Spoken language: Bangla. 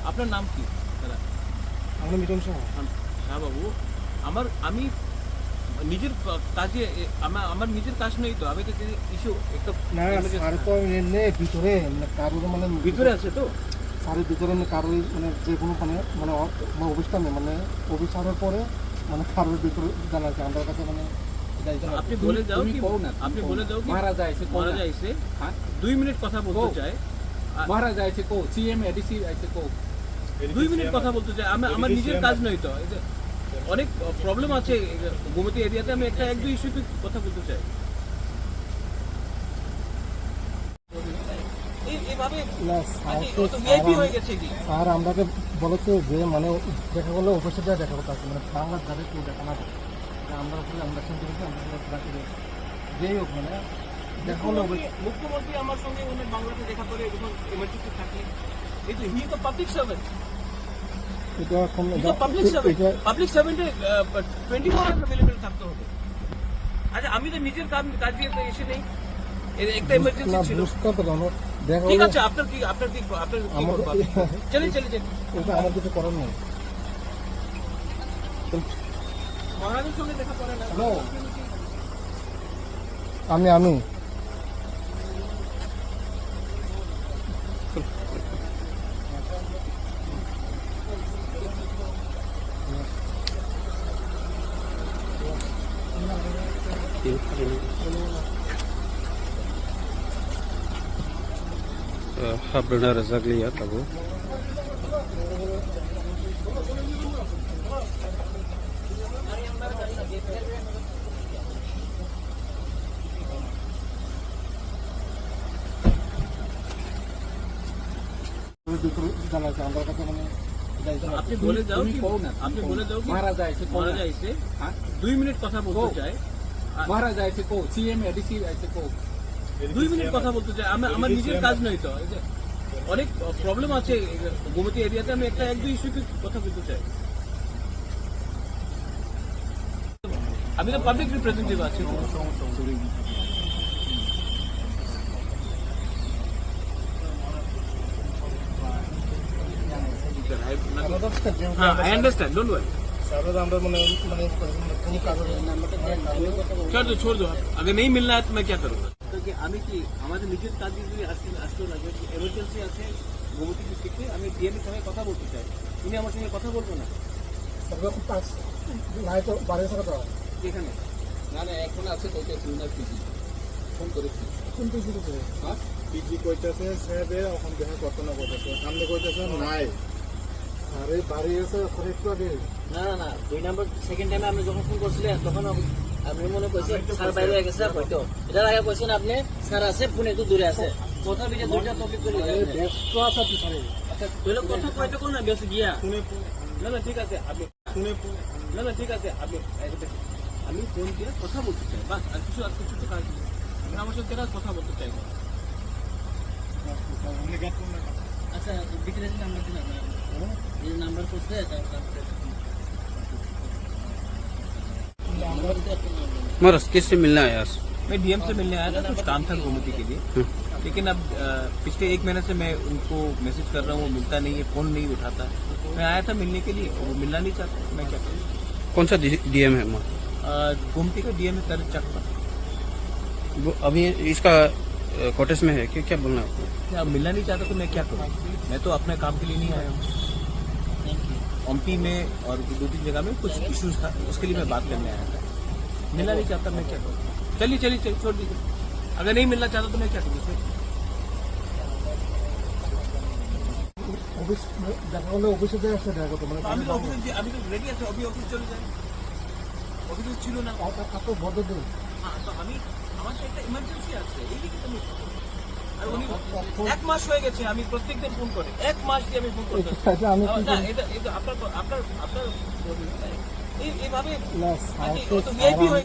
আপনার নাম কি দাদা? আমরা মিটন শাহ। হ্যাঁ বাবু, আমি নিজের কাজে আমার নিজের কাজ নেই তো, আমি তো কিছু একটা না স্যার তো এমনি ভিতরে মানে কারোর মানে ভিতরে আছে তো স্যারের ভিতরে মানে কারোর মানে যে কোনো মানে মানে অবস্থা নেই মানে অফিসারের পরে মানে কারোর ভিতরে জানা আছে আমার কাছে মানে আপনি বলে যাও কি আপনি বলে যাও কি মহারাজা আইছে মহারাজা আইছে 2 মিনিট কথা বলতে চাই। মহারাজা আইছে কো সিএম এডিসি আইছে কো 2 মিনিট কথা বলতে চাই। আমার নিজের কাজ নয় তো, অনেক প্রবলেম আছে গোমতী এরিয়াতে, আমি একটা এক দুই ইস্যুতে কথা বলতে চাই। এইভাবে হয়ে গেছে কি স্যার আমাকে বলেছে যে মানে দেখা করলে অফিসে যা দেখা করতে আছে মানে বাংলার যাবে কেউ দেখা না করে আমরা আমরা শুনতে পেয়েছি আমরা যেই হোক মানে দেখা করলে মুখ্যমন্ত্রী আমার সঙ্গে উনি বাংলাতে দেখা করে যখন এমার্জেন্সি থাকে, এই তো হি তো পাবলিক সার্ভেন্ট, এটা এখন পাবলিক সার্ভেন্টে 24 আওয়ার অ্যাভেলেবল থাকতে হবে। আচ্ছা আমি তো নিজের কাজ দিয়ে তো এসে নেই, একটা এমার্জেন্সি ছিল। ঠিক আছে, আপনার কি চলে ওটা আমার কিছু করার নেই। মহারাজের সঙ্গে দেখা করে না। আমি Habrana Razak liya tabo. জানা আছে আমার কাছে মানে আপনি বলে যাও কি মহারাজা আইছে কো মহারাজা আইছে 2 মিনিট কথা বলতে চাই। মহারাজা আইছে কো সিএম এডিসি আইছে কো 2 মিনিট কথা বলতে চাই। আমার নিজের কাজ নয় তো, অনেক প্রবলেম আছে গোমতী এরিয়াতে, আমি একটা এক দুই ইস্যুতে কথা বলতে চাই। আমি তো পাবলিক রিপ্রেজেন্টেটিভ আছি। I understand, don't worry. আমরা মানে মানে কোনো কাগজ छोड़ दो। अगर नहीं मिलना है तो मैं क्या करूँगा? আমি কি আমাদের নিজের কাজ যদি আসলো না, এমার্জেন্সি আছে গোমতী ডিস্ট্রিক্টে, আমি ডিএম এর সঙ্গে কথা বলতে চাই, উনি আমার সঙ্গে কথা বলবো না নাই তো বাড়ি থাকা তো এখানে। না না এখন আছে কইতে না পিজি ফোন করেছি কোন পিজি করে হ্যাঁ পিজি কইতাছে সাহেবে এখন দেখা করতে না করতেছে সামনে কইতাছে নাই আরে বাড়ি এসে একটু আগে না 2 নাম্বার সেকেন্ড টাইমে আপনি যখন ফোন করছিলেন তখন আপনি মনে করছেন স্যার বাইরে হয়ে গেছে হয়তো, এটার আগে বলছেন আপনি স্যার আছে ফোন একটু দূরে আছে, কথা বিটা দুইটা টপিক করে ব্যস্ত আছে পিছনে আচ্ছা তাহলে কথা কয়টা কোন না বেশি গিয়া না ঠিক আছে আপনি না ঠিক আছে আপনি আমি ফোন দিয়ে কথা বলতে চাই, বাস আর কিছু তো কাজ নেই। আমি আমার সাথে কথা বলতে চাই। আচ্ছা বিক্রেতার নাম্বার দিন আপনার, এই নাম্বার করতে Maras किससे मिलना है आज? मैं डीएम से मिलने आया था, कुछ काम था गोमती के लिए, लेकिन अब पिछले 1 महीने से मैं उनको मैसेज कर रहा हूँ, वो मिलता नहीं है, फोन नहीं उठाता। मैं आया था मिलने के लिए, वो मिलना नहीं चाहता, मैं क्या करूँ? कौन सा डीएम है? गोमती का डीएम है तरह चक्का। अभी इसका कोटेस में है क्या बोलना है आपको? क्या मिलना नहीं चाहता तो मैं क्या करूँ? मैं तो अपने काम के लिए नहीं आया हूँ। एमपी में और 2-3 जगह में कुछ इश्यूज था, उसके लिए मैं बात करने आया था। मिलना नहीं चाहता मैं क्या करूँ? चलिए छोड़ दीजिए। अगर नहीं मिलना चाहता तो मैं क्या करूँ? অফিস দেখা হলে অফিসে যাই আসতে দেখা করতে মানে আমি তো রেডি আছি, অফিস চলে যাই। অফিসে ছিল না এত বড় দিন তো আমার তো একটা ইমার্জেন্সি আছে, এই দিকে তো আর উনি 1 মাস হয়ে গেছে আমি প্রত্যেকদিন ফোন করে, 1 মাস দিয়ে আমি ফোন করতেছি। আমি না এটা আপনার এইভাবে না ভিআইপি হয়ে